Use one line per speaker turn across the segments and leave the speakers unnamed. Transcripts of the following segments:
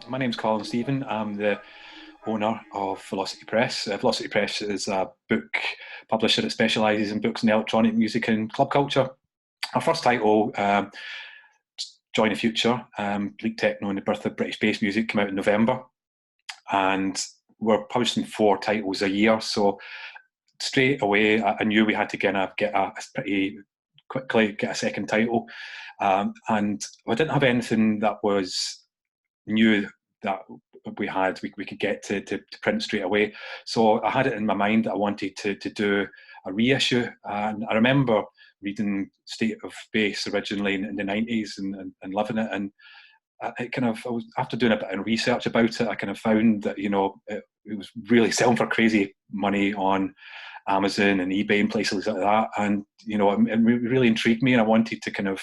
My name's Colin Steven. I'm the owner of Velocity Press. Velocity Press is a book publisher that specialises in books in electronic music and club culture. Our first title, Joy in the Future, Bleak Techno and the Birth of British Bass Music, came out in November. And we're publishing 4 titles a year. So straight away, I knew we had to get pretty quickly get a second title. And I didn't have anything that was new that we could get to print straight away. So I had it in my mind that I wanted to do a reissue. And I remember reading State of Bass originally in the 90s and loving it. And after doing a bit of research about it, I kind of found that, it was really selling for crazy money on Amazon and eBay and places like that. And, it really intrigued me, and I wanted to kind of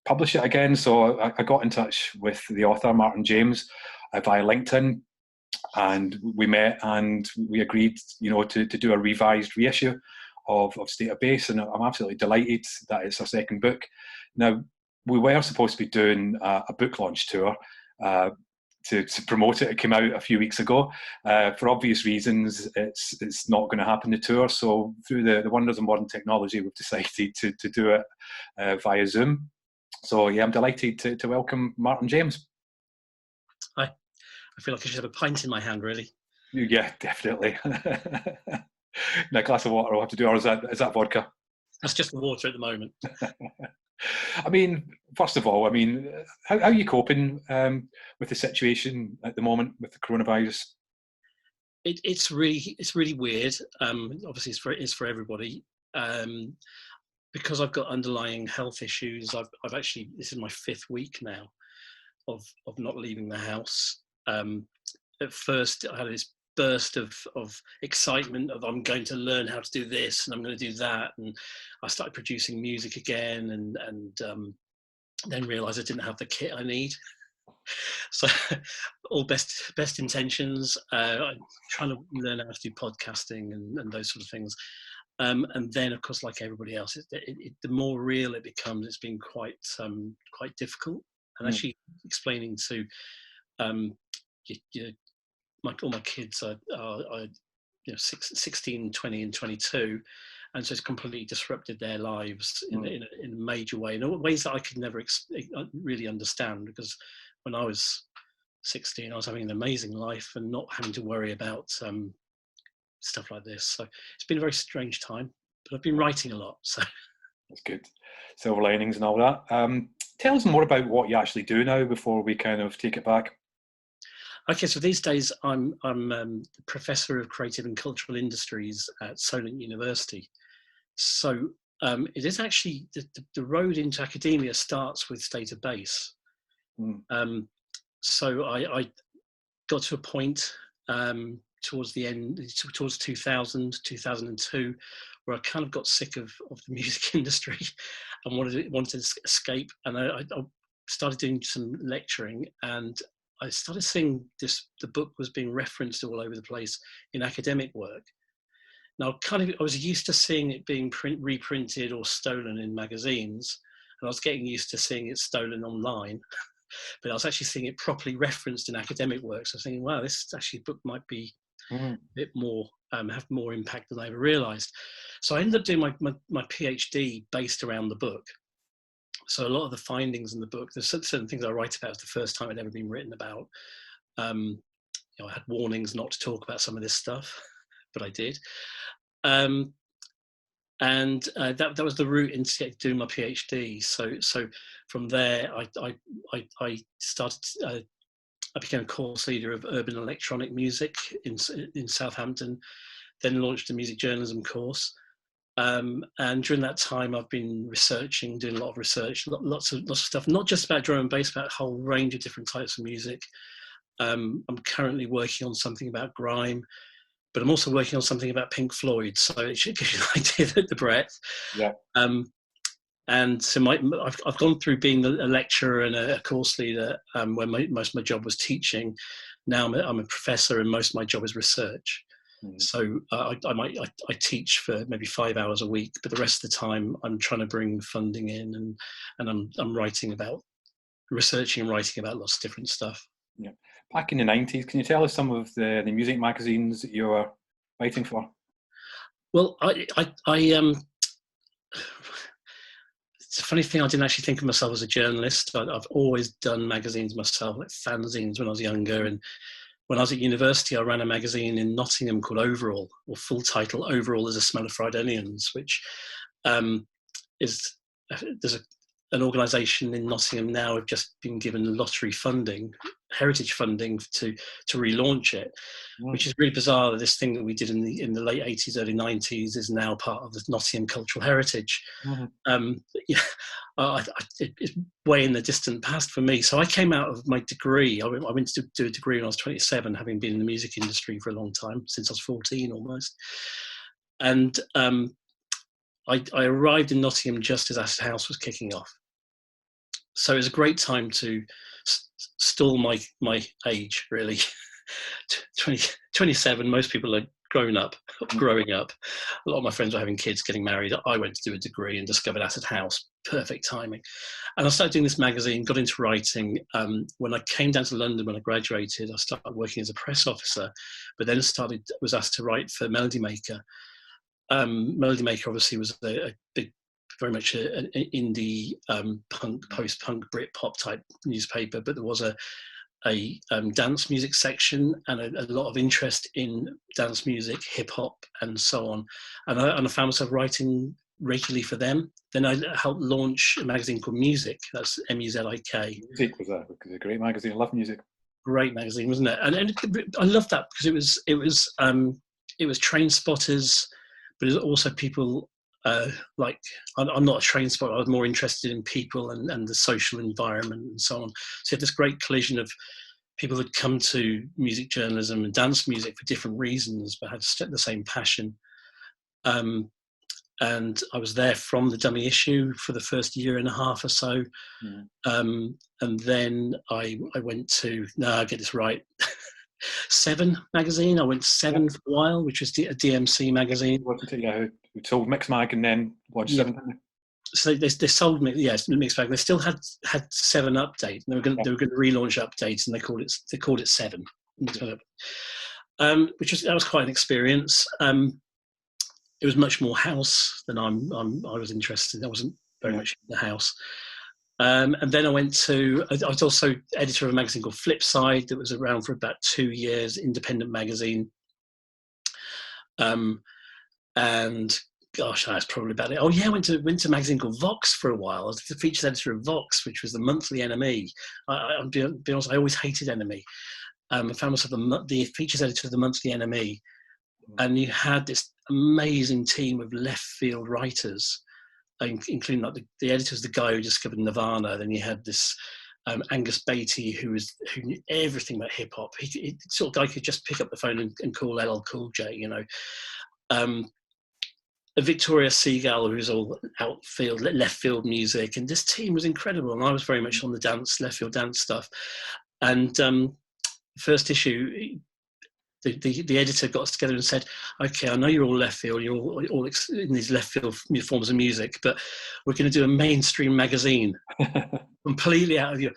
publish it again. So I got in touch with the author, Martin James, via LinkedIn, and we met and we agreed, to do a revised reissue of State of Bass, and I'm absolutely delighted that it's our second book. Now, we were supposed to be doing a book launch tour to promote it. It came out a few weeks ago. For obvious reasons, it's not going to happen, the tour. So through the wonders of modern technology, we've decided to do it via Zoom. So yeah, I'm delighted to welcome Martin James.
Hi. I feel like I should have a pint in my hand, really.
Yeah, definitely. Now, a glass of water I'll have to do, or is that vodka?
That's just the water at the moment.
First of all, how are you coping with the situation at the moment with the coronavirus?
It's really weird. Obviously, it's for everybody. Because I've got underlying health issues, I've actually, this is my 5th week now of not leaving the house. At first, I had this burst of excitement of I'm going to learn how to do this and I'm going to do that, and I started producing music again, and then realised I didn't have the kit I need. So all best intentions. I'm trying to learn how to do podcasting and those sort of things. And then, of course, like everybody else, the more real it becomes, it's been quite difficult. And actually explaining to all my kids are 16, 20, and 22, and so it's completely disrupted their lives in a major way, in ways that I could never really understand. Because when I was 16, I was having an amazing life and not having to worry about stuff like this. So it's been a very strange time, but I've been writing a lot, so
that's good. Silver linings and all that. Tell us more about what you actually do now before we kind of take it back.
Okay, so these days I'm the Professor of Creative and Cultural Industries at Solent University. So it is actually the road into academia starts with State of Bass. So I got to a point towards the end, towards 2002, where I kind of got sick of the music industry and wanted to escape. And I started doing some lecturing, and I started seeing the book was being referenced all over the place in academic work. Now, I was used to seeing it being reprinted or stolen in magazines, and I was getting used to seeing it stolen online. But I was actually seeing it properly referenced in academic work. So I was thinking, wow, this book might be a bit more, have more impact than I ever realised. So I ended up doing my PhD based around the book. So a lot of the findings in the book, there's certain things I write about. It's the first time it had ever been written about. I had warnings not to talk about some of this stuff, but I did. And that was the route into doing my PhD. So from there, I started. I became a course leader of urban electronic music in Southampton. Then launched a music journalism course. And during that time, I've been researching, doing a lot of research, lots of stuff, not just about drum and bass, about a whole range of different types of music. I'm currently working on something about grime, but I'm also working on something about Pink Floyd. So it should give you an idea of the breadth.
Yeah.
And so I've gone through being a lecturer and a course leader, where most of my job was teaching. Now I'm a professor, and most of my job is research. So I teach for maybe 5 hours a week, but the rest of the time I'm trying to bring funding in, and I'm writing about researching and writing about lots of different stuff.
Yeah. Back in the 90s, can you tell us some of the music magazines that you were writing for?
Well, it's a funny thing, I didn't actually think of myself as a journalist. I've always done magazines myself, like fanzines when I was younger. And when I was at university, I ran a magazine in Nottingham called Overall, or full title, Overall There's a Smell of Fried Onions, which is, there's an organisation in Nottingham now have just been given lottery funding, heritage funding to relaunch it, which is really bizarre that this thing that we did in the late 80s, early 90s is now part of the Nottingham cultural heritage. It's way in the distant past for me. So I came out of my degree. I went to do a degree when I was 27, having been in the music industry for a long time, since I was 14 almost. And I arrived in Nottingham just as Acid House was kicking off. So it was a great time to stall my age, really. 27, most people are growing up. A lot of my friends were having kids, getting married. I went to do a degree and discovered Acid House. Perfect timing. And I started doing this magazine, got into writing. When I came down to London, when I graduated, I started working as a press officer, but then was asked to write for Melody Maker. Melody Maker obviously was a big, very much an indie punk, post-punk, Britpop type newspaper, but there was a dance music section and a lot of interest in dance music, hip hop, and so on. And I found myself writing regularly for them. Then I helped launch a magazine called Music. That's M-U-Z-I-K.
Music was a great magazine. I love Music.
Great magazine, wasn't it? And I loved that because it was train spotters, but it was also people. Like I'm not a train spotter. I was more interested in people and the social environment and so on. So you had this great collision of people that come to music journalism and dance music for different reasons, but had the same passion. And I was there from the dummy issue for the first year and a half or so. And then I went to, I'll get this right, Seven magazine. I went to Seven for a while, which was a DMC magazine.
We sold Mix Mag and then launched Seven.
So they sold me, Mix Mag. They still had Seven Update. And they were going to relaunch Update, and they called it Seven. Which was quite an experience. It was much more house than I was interested in. I wasn't very much in the house. And then I was also editor of a magazine called Flipside that was around for about 2 years, independent magazine. And gosh, that's probably about it. Oh yeah, I went to a magazine called Vox for a while. I was the features editor of Vox, which was the monthly NME. I'll be honest, I always hated NME. I found myself the features editor of the monthly NME. And you had this amazing team of left field writers, including like the editor was the guy who discovered Nirvana. Then you had this Angus Beattie who knew everything about hip hop. He sort of guy could just pick up the phone and call LL Cool J, you know. Victoria Seagal, who's all outfield, left field music, and this team was incredible. And I was very much on the left field dance stuff. And first issue, the editor got us together and said, "Okay, I know you're all left field, you're all in these left field forms of music, but we're going to do a mainstream magazine, completely out of your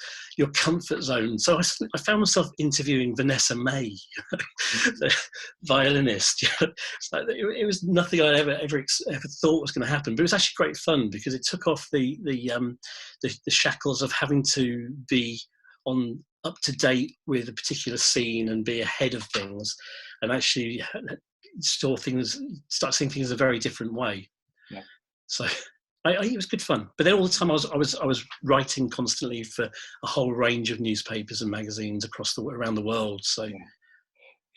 comfort zone." So I found myself interviewing Vanessa May, the violinist. It was nothing I'd ever thought was going to happen, but it was actually great fun because it took off the shackles of having to be up to date with a particular scene and be ahead of things, and actually start seeing things a very different way. Yeah. So it was good fun. But then all the time I was writing constantly for a whole range of newspapers and magazines around the world. So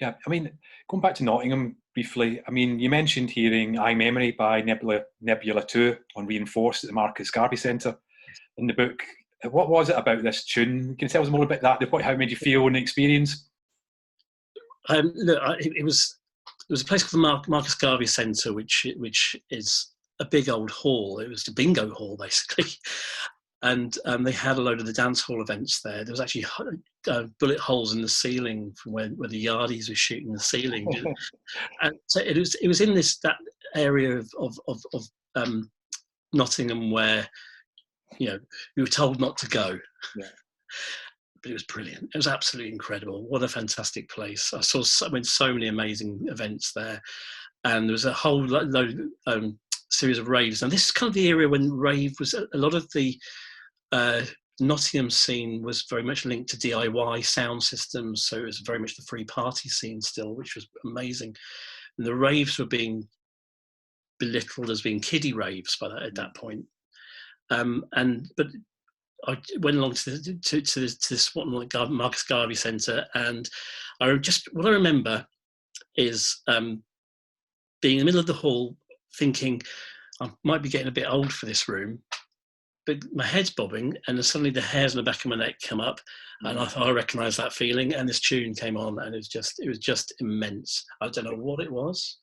yeah, I mean, going back to Nottingham briefly, I mean, you mentioned hearing iMemory by Nebula 2 on Reinforced at the Marcus Garvey Centre in the book. What was it about this tune? Can you tell us more about that? How it made you feel and the experience?
Look, it was a place called the Marcus Garvey Centre, which is a big old hall. It was a bingo hall basically, and they had a load of the dance hall events there. There was actually bullet holes in the ceiling from where the Yardies were shooting the ceiling, and so it was in that area of Nottingham where, you know, we were told not to go. But it was brilliant. It was absolutely incredible. What a fantastic place. I went to so many amazing events there, and there was a whole series of raves. And this is kind of the area when rave was a lot of the Nottingham scene was very much linked to DIY sound systems, so it was very much the free party scene still, which was amazing. And the raves were being belittled as being kiddie raves at that point. But I went along to this Marcus Garvey Centre, and what I remember is being in the middle of the hall, thinking I might be getting a bit old for this room, but my head's bobbing, and then suddenly the hairs on the back of my neck come up, and I thought I recognised that feeling, and this tune came on, and it was just immense. I don't know what it was.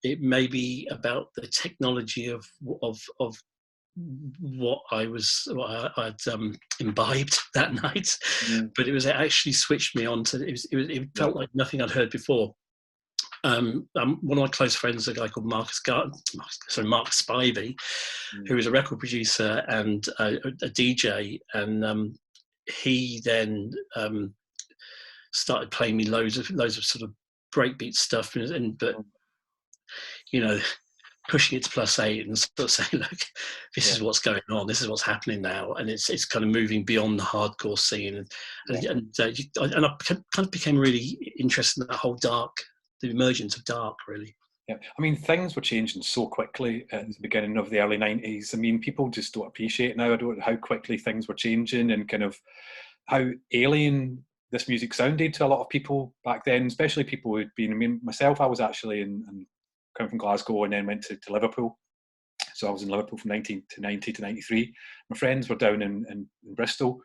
It may be about the technology of what I'd imbibed that night, but it actually switched me on to it felt like nothing I'd heard before. One of my close friends, a guy called Mark Spivey, who was a record producer and a DJ, and he then started playing me loads of sort of breakbeat stuff, but you know, pushing it to +8 and sort of saying, look, this is what's going on, this is what's happening now, and it's kind of moving beyond the hardcore scene, and I kind of became really interested in that whole the emergence of dark, really.
Yeah, I mean, things were changing so quickly at the beginning of the early 90s. I mean, people just don't appreciate now, I don't know how quickly things were changing and kind of how alien this music sounded to a lot of people back then, especially people who'd been, I mean, myself, I was actually come from Glasgow and then went to Liverpool. So I was in Liverpool from 1990 to 93. My friends were down in Bristol,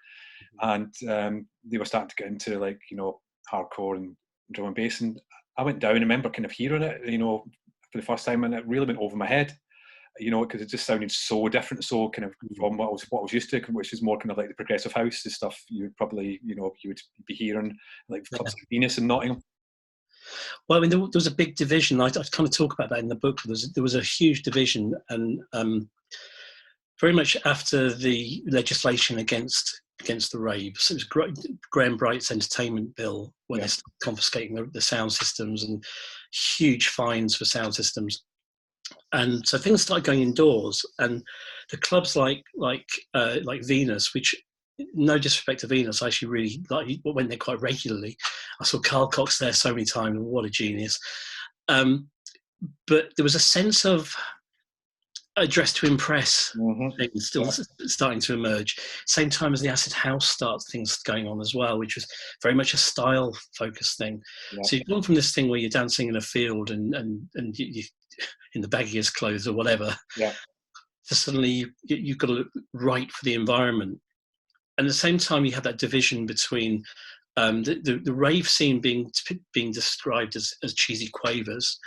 and they were starting to get into, like, you know, hardcore and drum and bass. And I went down and remember kind of hearing it, you know, for the first time, and it really went over my head, you know, because it just sounded so different, so kind of from what I was used to, which is more kind of like the progressive house, the stuff you would probably, you know, you would be hearing, like clubs like Venus and Nottingham.
Well, I mean, there was a big division. I kind of talk about that in the book. There was a huge division, and very much after the legislation against the raves, it was Graham Bright's entertainment bill when they started confiscating the sound systems and huge fines for sound systems. And so things started going indoors, and the clubs like Venus, which, no disrespect to Venus, I actually really went there quite regularly. I saw Carl Cox there so many times. What a genius! But there was a sense of a dress to impress thing still starting to emerge. Same time as the acid house things going on as well, which was very much a style focused thing. So you've gone from this thing where you're dancing in a field and you in the baggiest clothes or whatever, to suddenly you've got to look right for the environment. And at the same time, you have that division between the rave scene being described as cheesy quavers,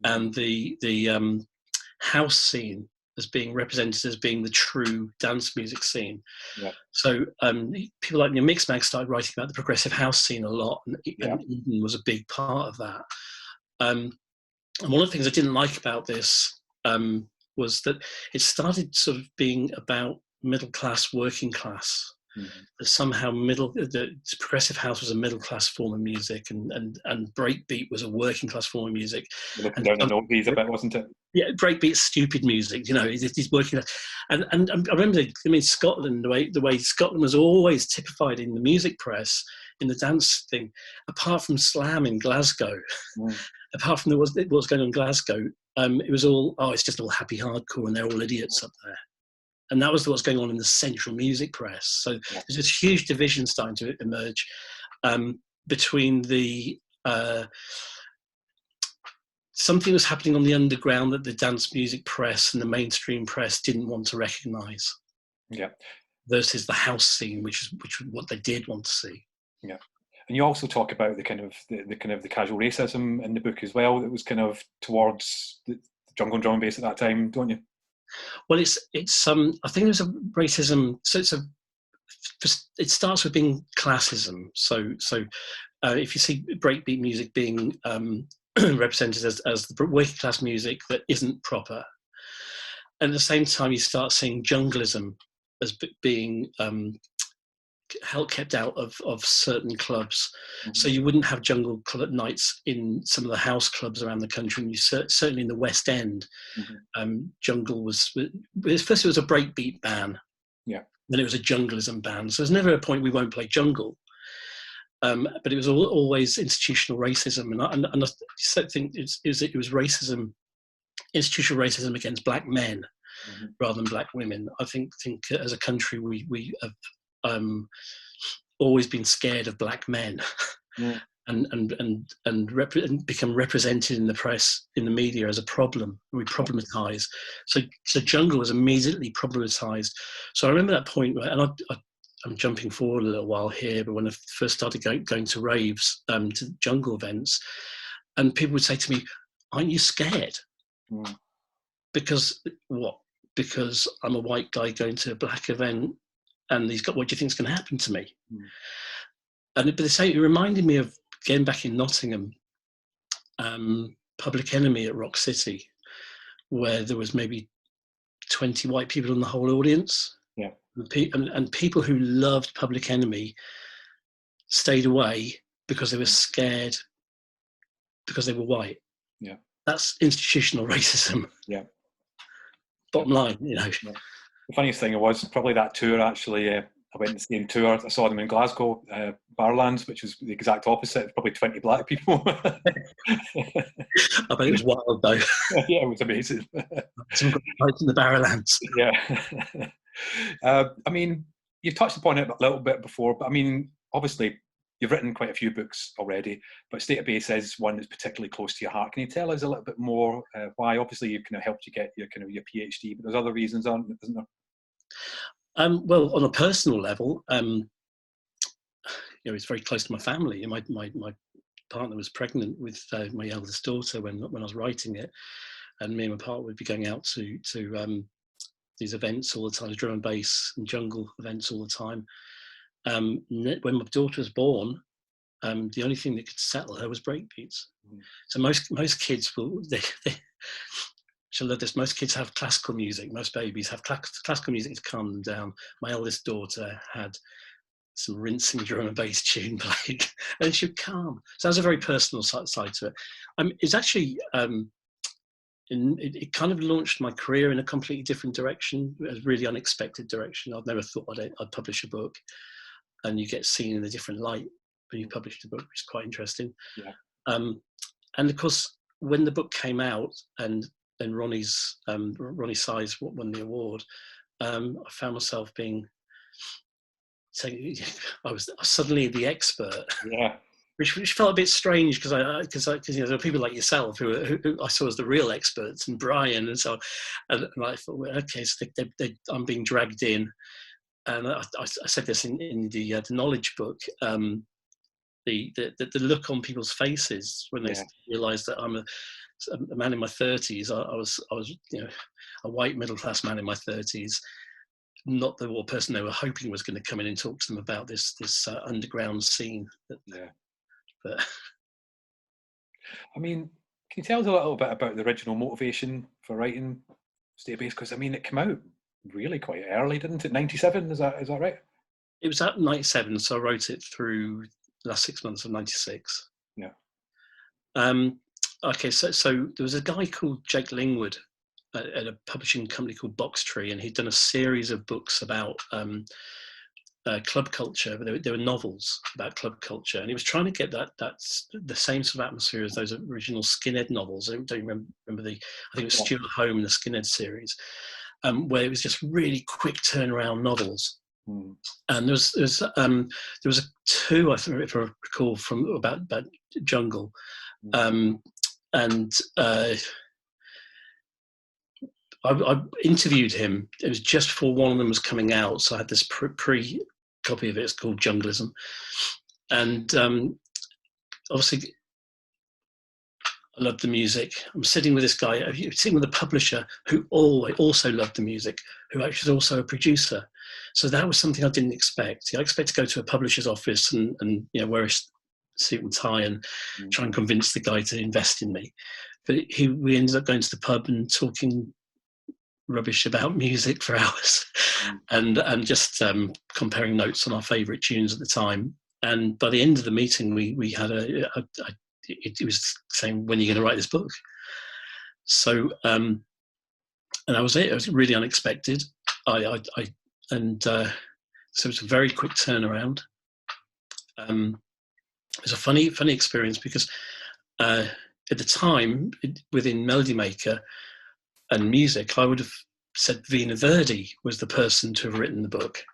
and the house scene as being represented as being the true dance music scene. So people like Mixmag started writing about the progressive house scene a lot, and Eden was a big part of that. And one of the things I didn't like about this was that it started sort of being about middle class, working class. That somehow the progressive house was a middle class form of music, and breakbeat was a working class form of music.
Looking down the notes a bit, wasn't it?
Yeah, breakbeat's stupid music, you know. He's working, and I remember, I mean, Scotland, the way Scotland was always typified in the music press, in the dance thing, apart from slam in Glasgow, apart from what was going on in Glasgow, it was all, it's just all happy hardcore, and they're all idiots up there. And that was what's going on in the central music press. So there's this huge division starting to emerge between the something was happening on the underground that the dance music press and the mainstream press didn't want to recognise. Versus the house scene, which what they did want to see.
And you also talk about the casual racism in the book as well, that was kind of towards the jungle and drum and bass at that time, don't you?
Well, it's I think there's a racism. So it starts with being classism. So if you see breakbeat music being represented as the working class music that isn't proper, and at the same time you start seeing junglism as being kept out of certain clubs.
Mm-hmm.
So you wouldn't have jungle club nights in some of the house clubs around the country, and you certainly in the West End, jungle was first it was a breakbeat ban, then it was a junglism ban. So there's never a point we won't play jungle. But it was always institutional racism, and I think it was racism, institutional racism against black men rather than black women. I think as a country we have always been scared of black men, and become represented in the press, in the media, as a problem. We problematize. So jungle was immediately problematized. So I remember that point, and I'm jumping forward a little while here, but when I first started going to raves, to jungle events, and people would say to me, "Aren't you scared?" Because what? Because I'm a white guy going to a black event, and what do you think is going to happen to me? But they say it reminded me of again back in Nottingham, Public Enemy at Rock City, where there was maybe 20 white people in the whole audience. And people who loved Public Enemy stayed away because they were scared because they were white. That's institutional racism. Bottom line,
The funniest thing was probably that tour. Actually, I went the same tour. I saw them in Glasgow, Barlands, which was the exact opposite. Probably 20 black people.
I bet it was wild though.
Yeah, it was amazing.
Some guys in the Barlands.
Yeah. I mean, you've touched upon it a little bit before, but I mean, obviously, you've written quite a few books already, but Database is one that's particularly close to your heart. Can you tell us a little bit more why? Obviously, you've kind of helped you get your PhD, but there's other reasons, isn't there?
Well, on a personal level, it's very close to my family. My partner was pregnant with my eldest daughter when I was writing it, and me and my partner would be going out to these events all the time, drum and bass and jungle events all the time. When my daughter was born, the only thing that could settle her was breakbeats. So most kids she'll love this. Most kids have classical music. Most babies have classical music to calm them down. My eldest daughter had some rinsing drum and bass tune played, and she would calm. So that's a very personal side to it. It's actually it kind of launched my career in a completely different direction, a really unexpected direction. I'd never thought I'd publish a book, and you get seen in a different light when you publish a book, which is quite interesting. And of course, when the book came out and Ronnie Size won the award, I found myself saying I was suddenly the expert. Which felt a bit strange because there are people like yourself who I saw as the real experts, and Brian and so on, and I thought, well, okay, so I'm being dragged in, and I said this in the knowledge book, the look on people's faces when they realise that I'm a man in my 30s. I was a white middle class man in my 30s, not the person they were hoping was going to come in and talk to them about this underground scene. But I
mean, can you tell us a little bit about the original motivation for writing Database? Because I mean, it came out really quite early, didn't it? 97, is that right?
It was at 97, so I wrote it through the last 6 months of 96. Okay, so there was a guy called Jake Lingwood at a publishing company called Box Tree, and he'd done a series of books about club culture, but they were novels about club culture, and he was trying to get that's the same sort of atmosphere as those original Skinhead novels. I don't remember I think it was Stuart Home in the Skinhead series, where it was just really quick turnaround novels. And there was two, I think, if I recall, from about jungle, and I interviewed him. It was just before one of them was coming out, so I had this pre copy of it. It's called Junglism, and obviously I loved the music. I'm sitting with this guy, sitting with a publisher who also loved the music, who actually was also a producer. So that was something I didn't expect. I expect to go to a publisher's office and wear a suit and tie and try and convince the guy to invest in me. But we ended up going to the pub and talking rubbish about music for hours, and just comparing notes on our favourite tunes at the time. And by the end of the meeting, we had it was saying, when are you going to write this book? So and that was it. It was really unexpected. So it was a very quick turnaround. It was a funny experience because at the time, within Melody Maker and music, I would have said Vina Verdi was the person to have written the book,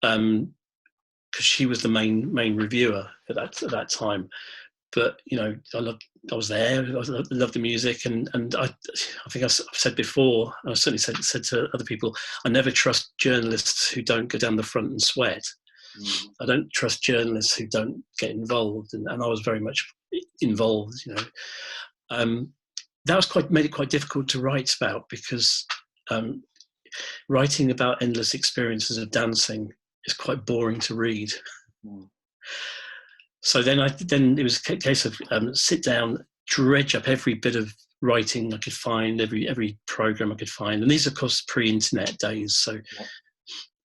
because she was the main reviewer at that time. But I was there. I loved the music, and I think I've said before, and I certainly said to other people, I never trust journalists who don't go down the front and sweat. I don't trust journalists who don't get involved, and I was very much involved. That made it quite difficult to write about, because writing about endless experiences of dancing is quite boring to read. So then it was a case of sit down, dredge up every bit of writing I could find, every program I could find, and these are, of course, pre-internet days, so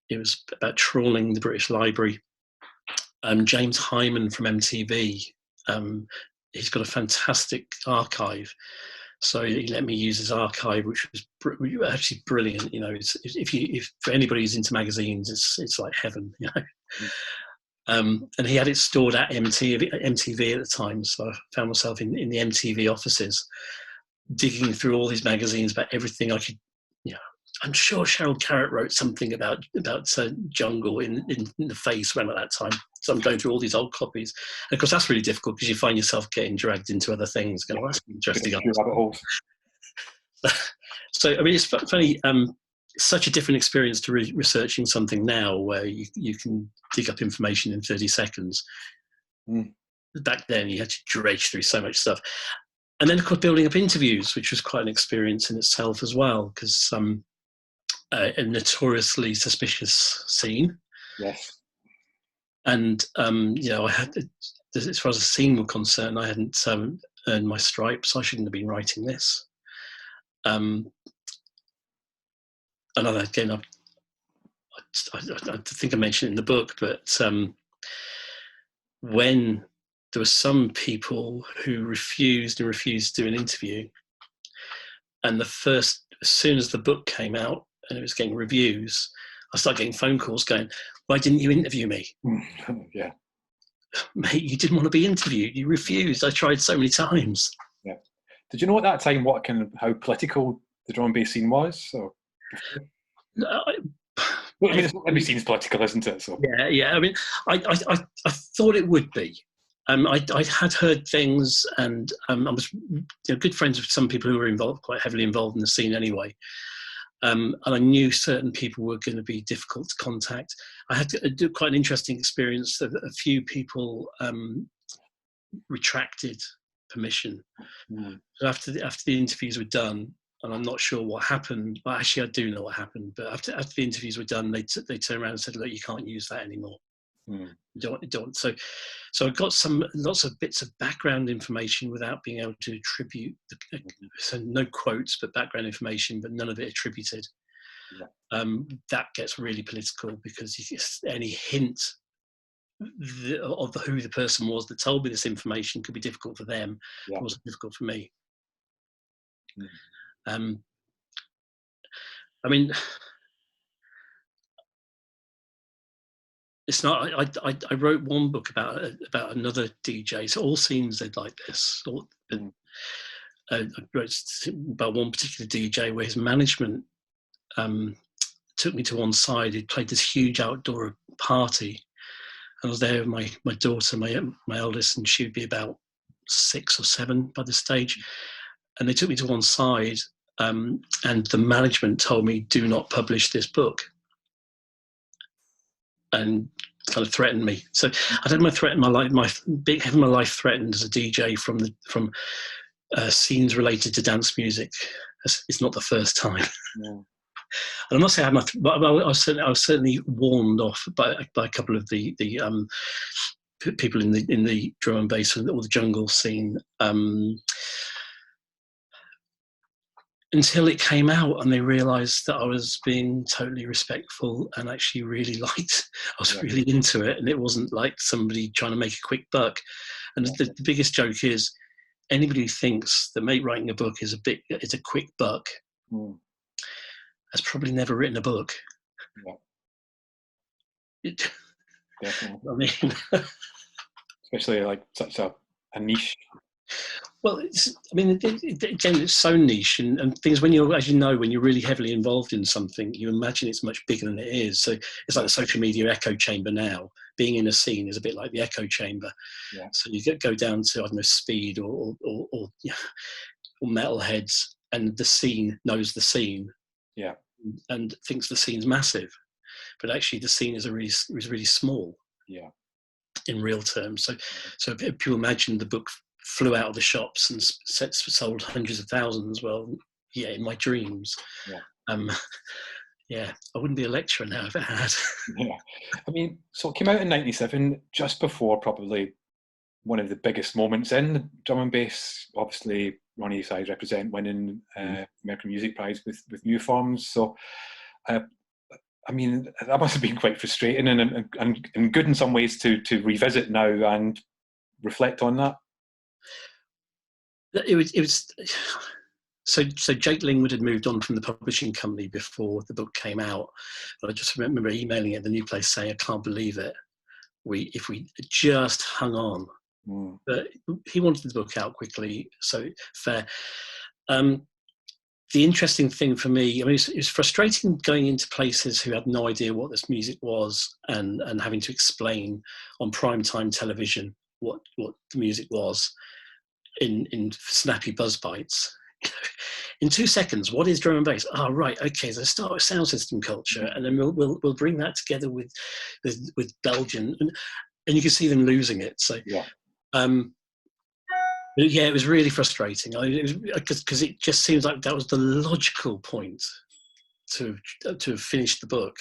it was about trawling the British Library. James Hyman from MTV, he's got a fantastic archive, so he let me use his archive, which was actually brilliant. If for anybody who's into magazines, it's like heaven. And he had it stored at MTV at the time, so I found myself in the MTV offices digging through all these magazines about everything I could. I'm sure Cheryl Carrot wrote something about Jungle in the Face around at that time. So I'm going through all these old copies. And of course, that's really difficult, because you find yourself getting dragged into other things. Going, well, that's interesting. So, I mean, it's funny. Such a different experience to researching something now, where you can dig up information in 30 seconds. Back then, you had to dredge through so much stuff. And then, of course, building up interviews, which was quite an experience in itself as well, because a notoriously suspicious scene.
Yes.
And, I had, as far as the scene were concerned, I hadn't earned my stripes. I shouldn't have been writing this. Again, I think I mentioned it in the book, but when there were some people who refused to do an interview, and as soon as the book came out and it was getting reviews, I started getting phone calls going, "Why didn't you interview me?"
Yeah.
Mate, you didn't want to be interviewed. You refused. I tried so many times.
Yeah. Did you know at that time how political the drum and bass scene was? So. Every scene's political, isn't it? So.
Yeah. I mean, I thought it would be. I had heard things, and I was good friends with some people who were quite heavily involved in the scene anyway. And I knew certain people were going to be difficult to contact. I had to do quite an interesting experience. A few people retracted permission. So after the interviews were done, and I'm not sure what happened. Well, actually, I do know what happened. But after the interviews were done, they turned around and said, "Look, you can't use that anymore. Don't." So I got lots of bits of background information without being able to attribute. So no quotes, but background information, but none of it attributed. Yeah. That gets really political, because any hint of who the person was that told me this information could be difficult for them. Yeah. It wasn't difficult for me. I mean, it's not. I wrote one book about another DJ. So all scenes they'd like this. I wrote about one particular DJ where his management took me to one side. He'd played this huge outdoor party. I was there with my daughter, my eldest, and she'd be about 6 or 7 by this stage. And they took me to one side, and the management told me, "Do not publish this book," and kind of threatened me. So I'd had my life threatened as a DJ from scenes related to dance music. It's not the first time. Yeah. And I must say, I was certainly warned off by a couple of the people in the drum and bass or the jungle scene. until it came out and they realised that I was being totally respectful and actually really liked. I was really into it, and it wasn't like somebody trying to make a quick buck. And the biggest joke is anybody who thinks that writing a book is a quick buck has probably never written a book.
Definitely.
I mean,
especially like such a niche.
Well, again, it's so niche, and things when you're, as you know, when you're really heavily involved in something, you imagine it's much bigger than it is. So it's like the social media echo chamber now. Being in a scene is a bit like the echo chamber. Yeah. So you go down to, I don't know, Speed or Metalheads, and the scene knows the scene. Yeah. And thinks the scene's massive, but actually the scene is really small. Yeah. In real terms. So people imagine the book flew out of the shops and sold hundreds of thousands. Well, yeah, in my dreams. Yeah. I wouldn't be a lecturer now if it had.
Yeah. I mean, so it came out in 97, just before probably one of the biggest moments in drum and bass. Obviously, Ronnie Size represent winning American Music Prize with New Forms. So, I mean, that must have been quite frustrating and good in some ways to revisit now and reflect on that.
It was so Jake Lingwood had moved on from the publishing company before the book came out. But I just remember emailing at the new place saying, I can't believe it. If we just hung on. But he wanted the book out quickly, so fair. The interesting thing for me, I mean, it's frustrating going into places who had no idea what this music was and having to explain on primetime television what the music was in snappy buzz bites. In 2 seconds, what is drum and bass? Oh, right, okay, so start with sound system culture, and then we'll bring that together with Belgian, and you can see them losing it. So yeah. Yeah, it was really frustrating. Because it just seems like that was the logical point to have finished the book,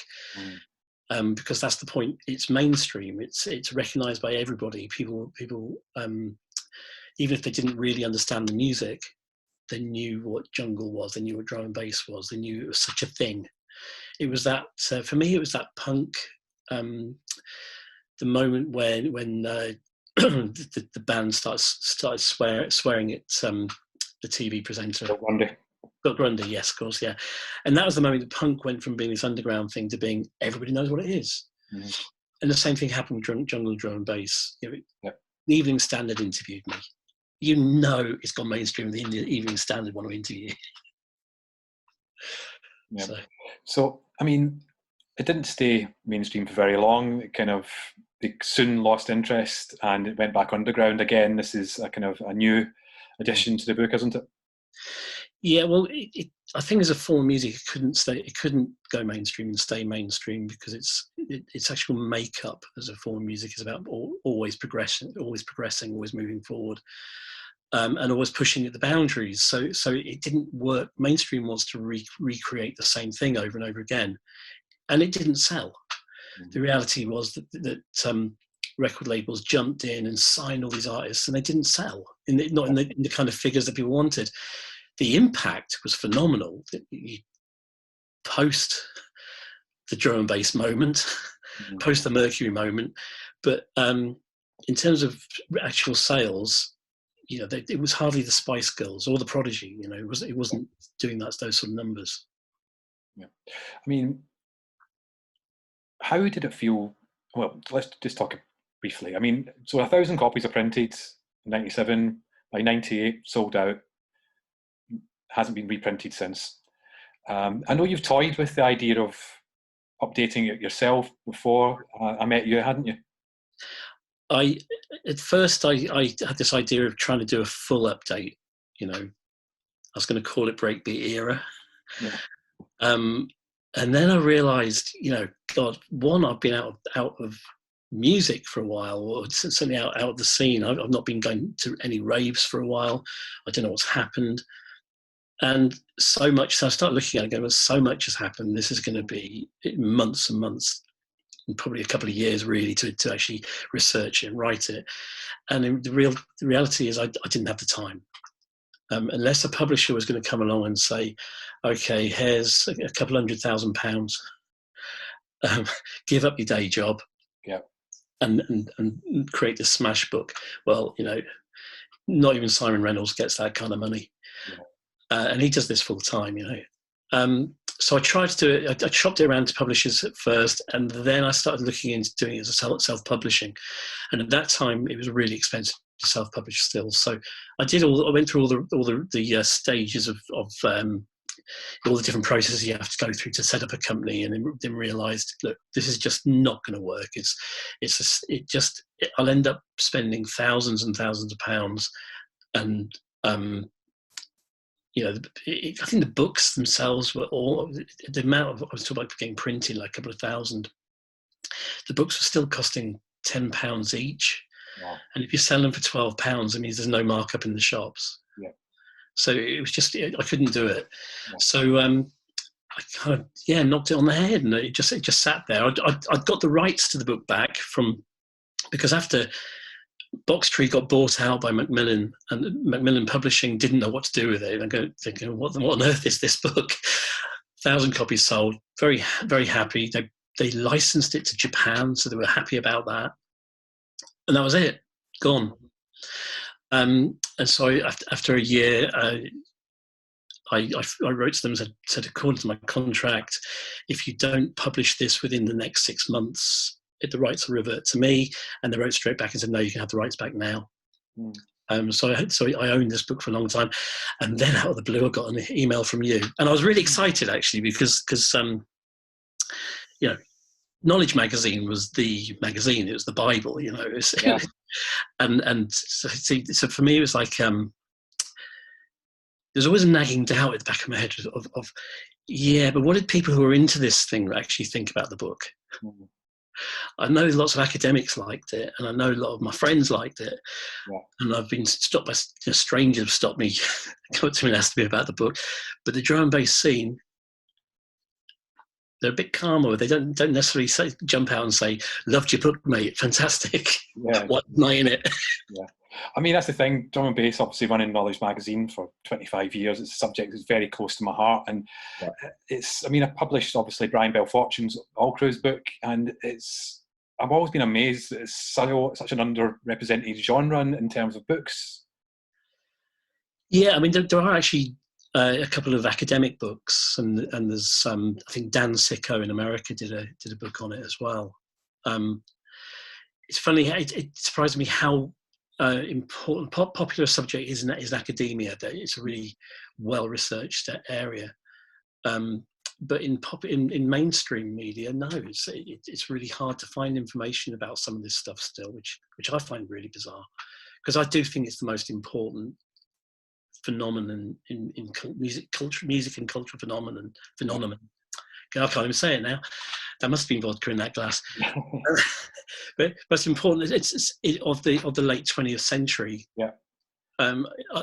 because that's the point. It's mainstream. It's recognised by everybody. People, even if they didn't really understand the music, they knew what jungle was. They knew what drum and bass was. They knew it was such a thing. It was that for me. It was that punk. The moment when the band started swearing at the TV presenter. Bill Grundy, yes, of course, yeah. And that was the moment that punk went from being this underground thing to being everybody knows what it is. And the same thing happened with jungle drum and bass. The Evening Standard interviewed me. You know it's gone mainstream. The Evening Standard want to interview you.
Yeah. So, I mean, it didn't stay mainstream for very long. They soon lost interest and it went back underground again. This is a kind of a new addition to the book, isn't it?
Yeah, well, I think as a form of music, it couldn't go mainstream and stay mainstream because its actual makeup as a form of music is about always progressing, always moving forward, and always pushing at the boundaries. So it didn't work. Mainstream wants to recreate the same thing over and over again, and it didn't sell. The reality was that record labels jumped in and signed all these artists, and they didn't sell, not in the kind of figures that people wanted. The impact was phenomenal. Post the drum and bass moment, post the Mercury moment, but in terms of actual sales, it was hardly the Spice Girls or the Prodigy. It wasn't doing those sort of numbers.
Yeah, I mean, how did it feel? Well, let's just talk briefly. I mean, so 1,000 copies are printed in 97. By 98, sold out. Hasn't been reprinted since. I know you've toyed with the idea of updating it yourself before I met you, hadn't you?
At first I had this idea of trying to do a full update. I was going to call it Breakbeat Era. Yeah. And then I realised, God, one, I've been out of music for a while, or certainly out of the scene. I've not been going to any raves for a while. I don't know what's happened. And so much, so I started looking at it going, well, so much has happened. This is going to be months and months, and probably a couple of years really to actually research it and write it. And the reality is I didn't have the time. unless a publisher was going to come along and say, okay, here's a couple £100,000, give up your day job,
yeah,
and create this smash book. Well, not even Simon Reynolds gets that kind of money.
yeah.
And he does this full time, So I tried to do it. I shopped it around to publishers at first, and then I started looking into doing it as a self-publishing. And at that time, it was really expensive to self-publish still. So I went through all the stages of all the different processes you have to go through to set up a company, and then realised, look, this is just not going to work. I'll end up spending thousands and thousands of pounds, and I think the books themselves were all the amount of, I was talking about getting printed, like a couple of thousand. The books were still costing £10 each.
Wow.
And if you sell them for £12, it means there's no markup in the shops.
Yeah.
So it was just, I couldn't do it.
Yeah.
So I kind of, knocked it on the head, and it just sat there. I'd got the rights to the book back because after Box Tree got bought out by Macmillan, and Macmillan Publishing didn't know what to do with it. And I'm thinking, what on earth is this book? 1,000 copies sold, very, very happy. They licensed it to Japan, so they were happy about that. And that was it, gone. And so after a year, I wrote to them and said, according to my contract, if you don't publish this within the next 6 months, the rights will revert to me. And they wrote straight back and said, no, you can have the rights back now. So I owned this book for a long time. And then out of the blue, I got an email from you. And I was really excited, actually, because Knowledge Magazine was the magazine. It was the Bible,
Yeah.
and so for me, it was like, there's always a nagging doubt at the back of my head of but what did people who are into this thing actually think about the book? I know lots of academics liked it, and I know a lot of my friends liked it.
Yeah.
And I've been stopped by strangers have stopped me, come up to me and asked me about the book. But the drum and bass scene, they're a bit calmer. They don't necessarily jump out and say, "Loved your book, mate, fantastic."
Yeah.
What am I in it?
Yeah. I mean, that's the thing. Drum and bass, obviously running Knowledge Magazine for 25 years. It's a subject that's very close to my heart. And I published, obviously, Brian Bell Fortune's All Crew's book. And I've always been amazed that it's such an underrepresented genre in terms of books.
Yeah, I mean, there are actually a couple of academic books. And there's, I think Dan Sicko in America did a book on it as well. It's funny, it surprised me how important popular subject is academia. It's a really well researched area, but in mainstream media, no, it's really hard to find information about some of this stuff still, which I find really bizarre, because I do think it's the most important phenomenon in music and cultural phenomenon. I can't even say it now. There must be vodka in that glass. But it's important. It's of the late 20th century.
Yeah.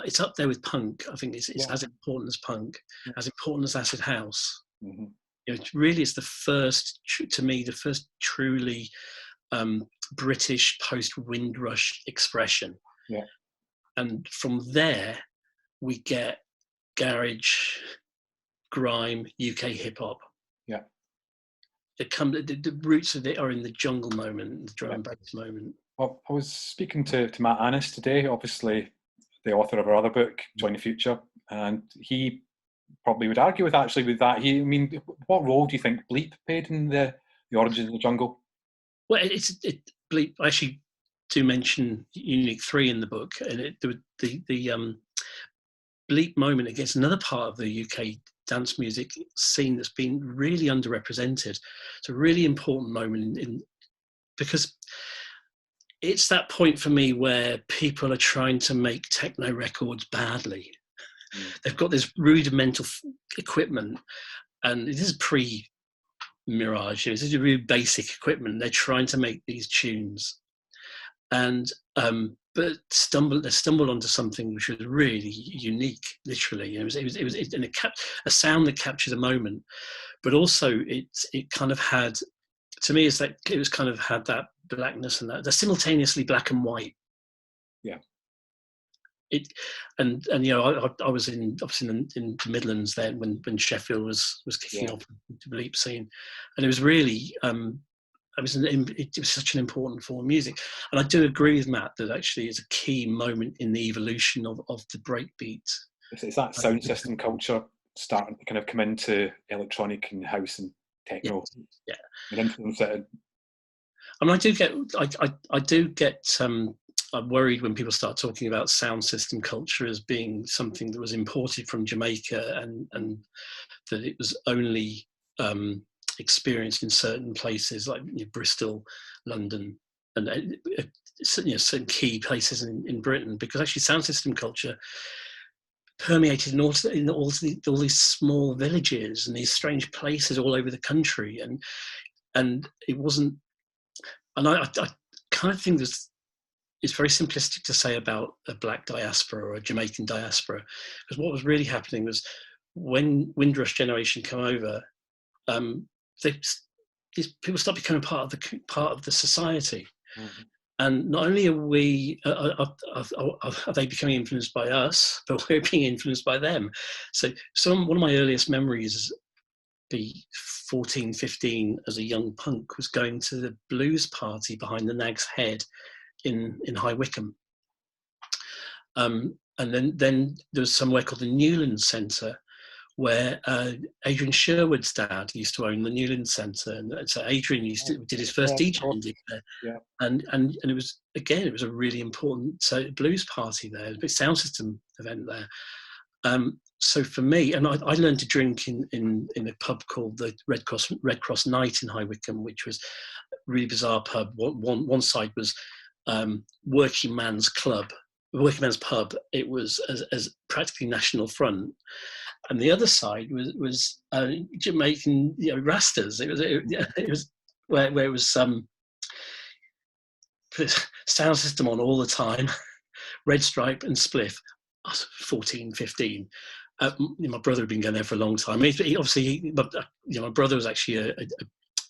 It's up there with punk. I think it's as important as punk, as important as acid house.
Mm-hmm.
It really is the first truly British post-Windrush expression.
Yeah. And
from there, we get garage, grime, UK hip hop.
Yeah.
The roots of it are in the jungle moment, the drum and bass moment.
Well, I was speaking to Matt Annis today, obviously the author of our other book, Join the Future, and he probably would argue with that. What role do you think Bleep played in the origins of the jungle?
Well, Bleep. I actually do mention Unique 3 in the book, and the Bleep moment against another part of the UK dance music scene that's been really underrepresented. It's a really important moment because it's that point for me where people are trying to make techno records badly. They've got this rudimental equipment, and this is pre-Mirage. This is really basic equipment. They're trying to make these tunes, and but they stumbled onto something which was really unique. Literally, it was a sound that captured a moment, but also it kind of had, to me, it's like it was kind of had that blackness and that they're simultaneously black and white.
Yeah.
it, and I was obviously in the Midlands then when Sheffield was kicking off the Bleep scene, and it was really it was such an important form of music. And I do agree with Matt that actually it's a key moment in the evolution of the breakbeat.
It's that sound system culture starting to kind of come into electronic and house and techno.
Yeah.
And influence it.
I mean, I do get I'm worried when people start talking about sound system culture as being something that was imported from Jamaica and that it was only experienced in certain places like Bristol, London, and certain key places in Britain, because actually sound system culture permeated in all these small villages and these strange places all over the country, and it wasn't. And I kind of think it's very simplistic to say about a black diaspora or a Jamaican diaspora, because what was really happening was when Windrush generation come over, these people start becoming part of the society. Mm-hmm. And not only are they becoming influenced by us, but we're being influenced by them. So one of my earliest memories, be 14, 15, as a young punk, was going to the blues party behind the Nag's Head in High Wycombe. And then there was somewhere called the Newlands Centre, where Adrian Sherwood's dad used to own the Newlands Centre, and so Adrian did his first DJing gig there. Yeah. And it was a really important blues party there, a big sound system event there. So for me, and I learned to drink in a pub called the Red Cross Night in High Wycombe, which was a really bizarre pub. One side was working man's pub. It was as practically National Front, and the other side was Jamaican Rastas. It was where it was sound system on all the time, Red Stripe and Spliff. 14, 15. My brother had been going there for a long time. My brother was actually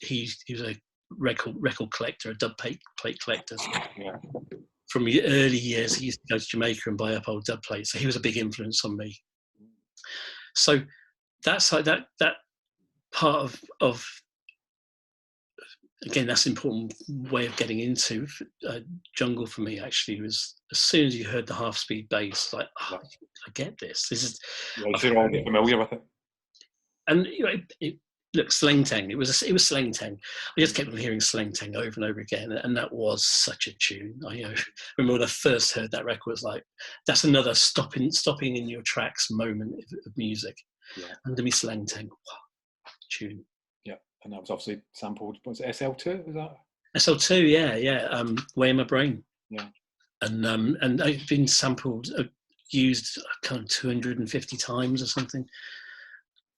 he was a record collector, a dub plate collector. Yeah. From the early years, he used to go to Jamaica and buy up old dub plates. So he was a big influence on me. So that's like that part of again, that's an important way of getting into jungle for me. Actually, was as soon as you heard the half-speed bass, like, I get this. This is.
You're already familiar with it.
And look, Slang Tang. It was Slang Tang. I just kept on hearing Slang Tang over and over again, and that was such a tune. I remember when I first heard that record, it was like, that's another stopping in your tracks moment of music. Yeah. Under me Slang Tang, wow, tune.
Yeah, and that was obviously sampled. Was it SL2? Was that?
SL2, yeah. Way in My Brain.
Yeah.
And it's been sampled, used kind of 250 times or something.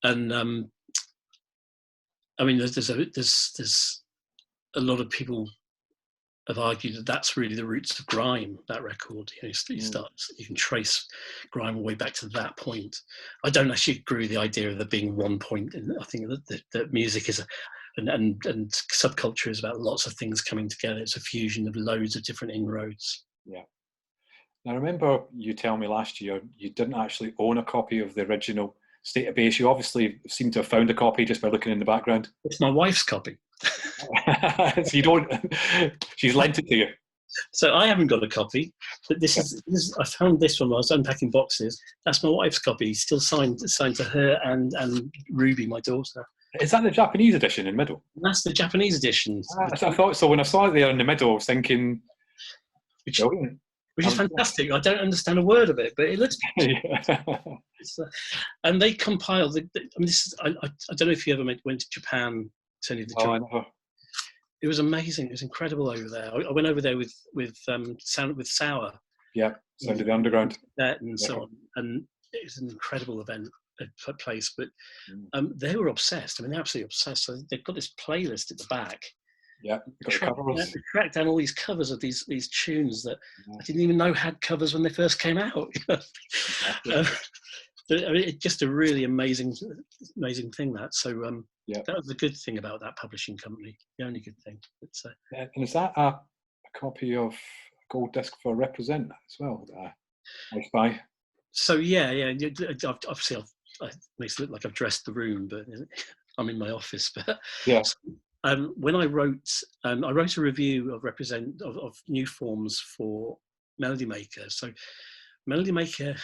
And I mean, there's a lot of people have argued that that's really the roots of grime. That record, you can trace grime all the way back to that point. I don't actually agree with the idea of there being one point. I think that music is and subculture is about lots of things coming together. It's a fusion of loads of different inroads.
Yeah. Now, I remember you telling me last year you didn't actually own a copy of the original State of Bass. You obviously seem to have found a copy just by looking in the background.
It's my wife's copy.
So you don't. She's lent it to you.
So I haven't got a copy, but this is I found this one while I was unpacking boxes. That's my wife's copy, still signed to her and Ruby, my daughter.
Is that the Japanese edition in the middle?
That's the Japanese edition.
I thought so. When I saw it there in the middle, I was thinking,
which is fantastic. I don't understand a word of it, but it looks. And they compiled. I mean, I don't know if you ever went to Japan to any of the job. It was amazing. It was incredible over there. I went over there with Sour.
Yeah, Sound of the Underground.
And so on, and it was an incredible event. Place, but they were obsessed. I mean, they're absolutely obsessed. So they've got this playlist at the back.
Yeah,
they tracked down all these covers of these tunes that I didn't even know had covers when they first came out. But, I mean, it's just a really amazing thing. That that was the good thing about that publishing company. The only good thing.
And is that a copy of Gold Disc for Represent as well? Nice buy.
So yeah. Obviously, it makes it look like I've dressed the room, but I'm in my office. But
Yeah.
when I wrote a review of new forms for Melody Maker. So Melody Maker,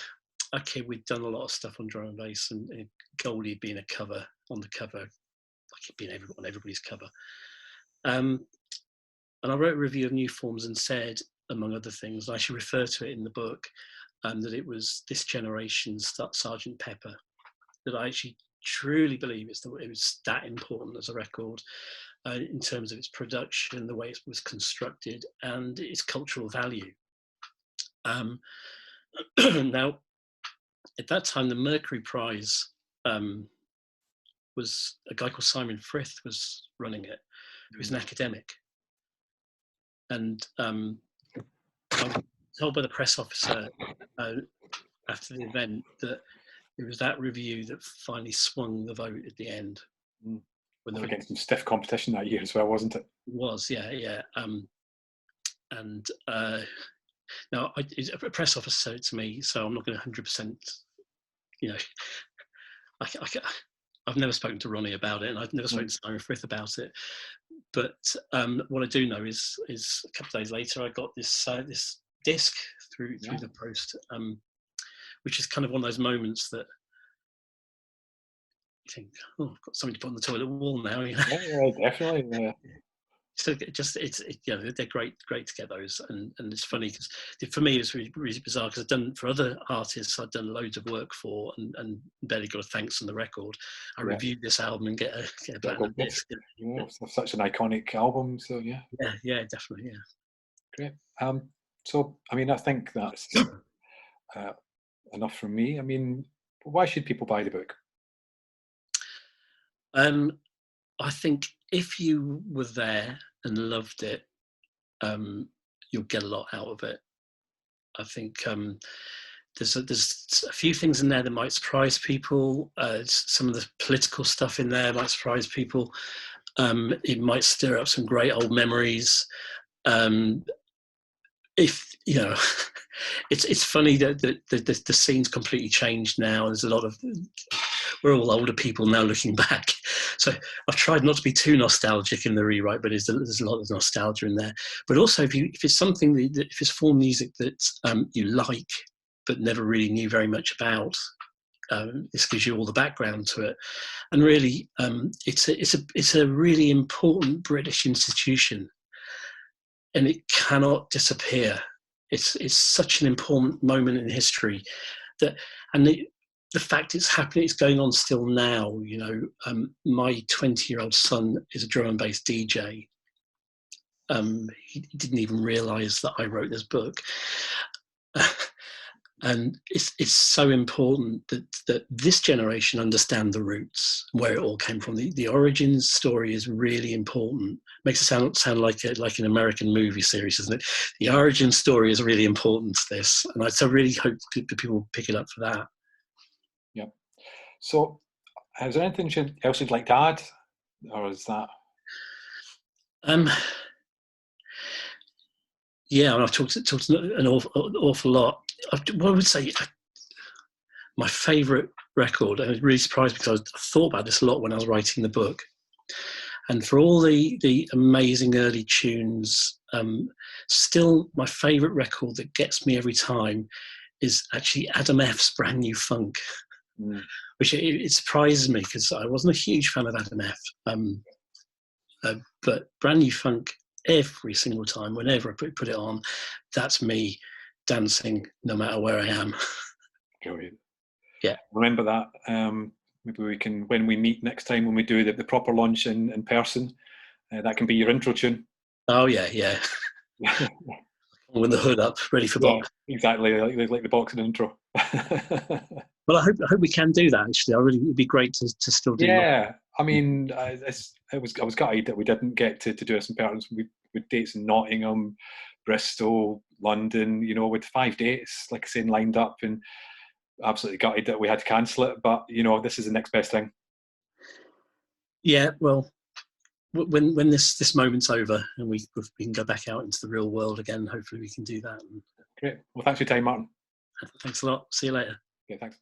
okay, we'd done a lot of stuff on drum and bass, and Goldie had been on the cover, like it'd been on everybody's cover. And I wrote a review of new forms and said, among other things, I actually refer to it in the book, that it was this generation's Sgt. Pepper. That I actually truly believe it was that important as a record, in terms of its production, the way it was constructed, and its cultural value. Now, at that time, the Mercury Prize was a guy called Simon Frith was running it, who was an academic. And I was told by the press officer after the event that it was that review that finally swung the vote at the end.
When they were getting some stiff competition that year as well, wasn't it?
It was, yeah. Now, a press officer said it to me, so I'm not going to 100%, I've never spoken to Ronnie about it, and I've never spoken to Simon Frith about it. But what I do know is a couple of days later, I got this disc through the post, which is kind of one of those moments that you think, oh, I've got something to put on the toilet wall now.
Yeah, definitely. Yeah.
So they're great to get those, and it's funny because for me it's really, really bizarre because I've done for other artists I've done loads of work for and barely got a thanks on the record. I reviewed this album and get a platinum disc.
It's such an iconic album, so yeah,
definitely,
great. So I mean, I think that's enough from me. I mean, why should people buy the book?
I think if you were there and loved it, you'll get a lot out of it. I think there's a few things in there that might surprise people. Some of the political stuff in there might surprise people. It might stir up some great old memories. If it's funny that the scene's completely changed now. There's a lot of we're all older people now looking back. So I've tried not to be too nostalgic in the rewrite, but there's a lot of nostalgia in there. But also, if it's something if it's form music that you like but never really knew very much about, this gives you all the background to it. And really, it's a really important British institution, and it cannot disappear. It's such an important moment in history the fact it's happening, it's going on still now. My 20-year-old son is a drum and bass DJ. He didn't even realise that I wrote this book, and it's so important that this generation understand the roots, where it all came from. The origin story is really important. Makes it sound like an American movie series, doesn't it? The origin story is really important to this, and I really hope people pick it up for that.
Yeah. So, is there anything else you'd like to add, or is that?
Yeah, I've talked an awful lot. What I would say, my favourite record, and it really surprised me because I thought about this a lot when I was writing the book. And for all the amazing early tunes, still my favourite record that gets me every time is actually Adam F's Brand New Funk. Which it surprises me because I wasn't a huge fan of Adam F. But Brand New Funk, every single time, whenever I put it on, that's me dancing no matter where I am.
Brilliant.
Yeah.
Remember that. Maybe we can, when we meet next time, when we do the proper launch in person, that can be your intro tune.
Oh, yeah. With the hood up, ready for box.
Exactly, like the boxing intro.
Well, I hope we can do that. Actually, it'd be great to still do.
Yeah, I mean, I was gutted that we didn't get to do this in person. With dates in Nottingham, Bristol, London, with 5 dates, like I said, lined up, and absolutely gutted that we had to cancel it. But this is the next best thing. Yeah, well, when this moment's over and we can go back out into the real world again, hopefully we can do that. Great. Well, thanks for your time, Martin.
Thanks a lot. See you later.
Okay, thanks.